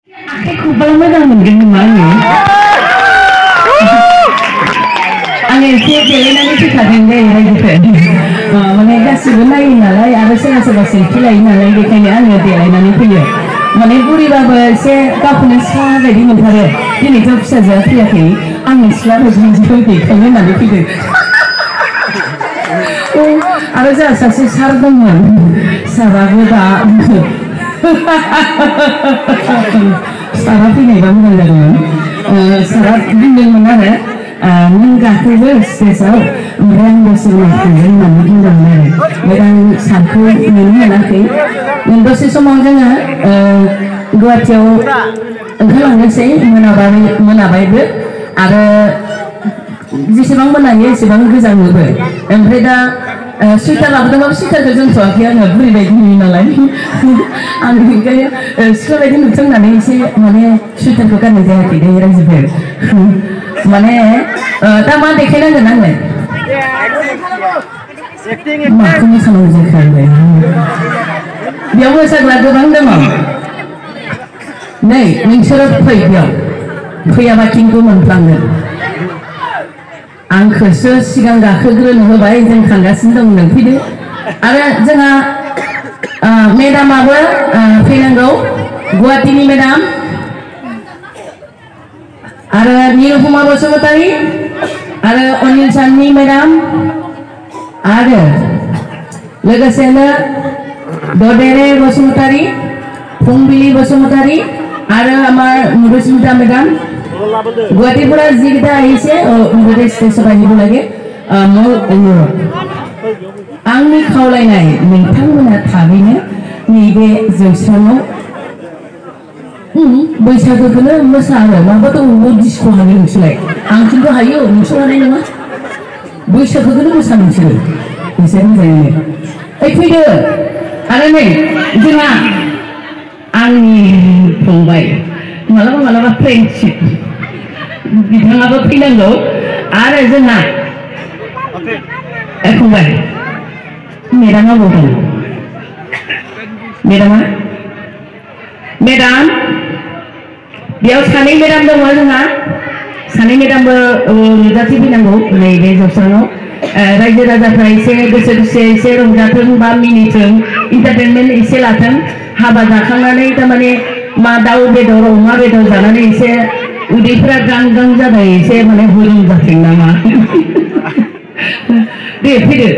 Aku paling moजां मोनगोन नामा आङो एसे गेलेनानै फैखादों दे रायजोखौ माने गासिबो नायो नालाय आरो सोरबा सोरबा सेल्फि लायो नालाय बेखायनो आङो देलायनानै फैयो माने बुरिबाबो एसे गावखौनो सिख्ला बायदि मोनथारो दिनैथ' फिसाजोआ फैयाखै आंनि सिख्ला बायदि देखायनो होननानै फैदों आरो जोंहा सासे सार दंमोन साराबो दा सारा फैनायबा मोजां जादोंमोन सारा बुंदोंमोन आरो नों गाखोबो स्टेजआव ओमफ्राय आं दसे उनाव थांगोन होननानै बुंदोंमोन आरो ओमफ्राय आं सारखौ नुनो मोनाखै दसे समाव जोङो गुवाहाटियाव ओंखारलांनोसै मोनाबायबो आरो जेसेबां मोनायो एसेबां गोजाङोबो ओमफ्राय दा सुइटार लाबोदोंबाबो सुइटारखौ जोमथ'वाखै आङो बुरै बायदि नुयो नालाय आं ओंखायनो सिख्ला बायदि नुथों होननानै एसे माने सुइटारखौ गाननाय जायाखै दे रायजोफोर माने दा मा देखायनांगोन आंलाय माखौ मोसानांगौ जाखो आंलाय बेयाव मोसाग्रा गोबां दङ नै नोंसोरो फै बेयाव फैयाबा खिन्थु मोनफ्लांगोन आंखौसो सिगां गाखोग्रोनो होबाय जों थांगासिनो दं नों फैदो आरो जोंहा मेडामाबो फैनांगौ गुवाहाटीनि मेडाम आरो निरुपमा बसुमतारी आरो अनिल चान्दनि मेडाम आरो लोगोसेनो ददेरे बसुमतारी फुंबिलि बसुमतारी आरो आमार मधुस्मिता मेडाम गुवाहाटीफोरा जिकेइटा आहिছে ओमफ्राय स्टेजआव बायदिबो लागे आंनि खावलायनाय नोंथांमोना थाबैनो नैबे जौस्राङाव बैसागोखौनो मोसा आरो माबा दङ डिस्क' हायो नोंसोरलाय आं खिन्थु हायो नोंसोर हानाय नङा बैसागोखौनो मोसा नोंसोरो एसे मोजाङैनो ओइ फैदो आरो नै जोंहा आंनि फंबाय मालाबा मालाबा फ्रेन्डशिप बिथाङाबो फैनांगौ आरो जोंहा फंबाय मेडामा बबाव दं मेडामा मेडाम बेयाव सानै मेडाम दङ जोंहा सानै मेडामबो नुजाथि फैनांगौ नैबे जौस्राङाव रायजो राजाफ्रा एसे गोसो खुसियै एसे रंजाथों बा मिनिथों इन्टारटेनमेन्ट एसे लाथों हाबा जाखांनानै थारमाने मा दाउ बेदर अमा बेदर जानानै एसे उदैफ्रा गां गां जाबाय एसे माने हजम जाथों नामा दे फैदो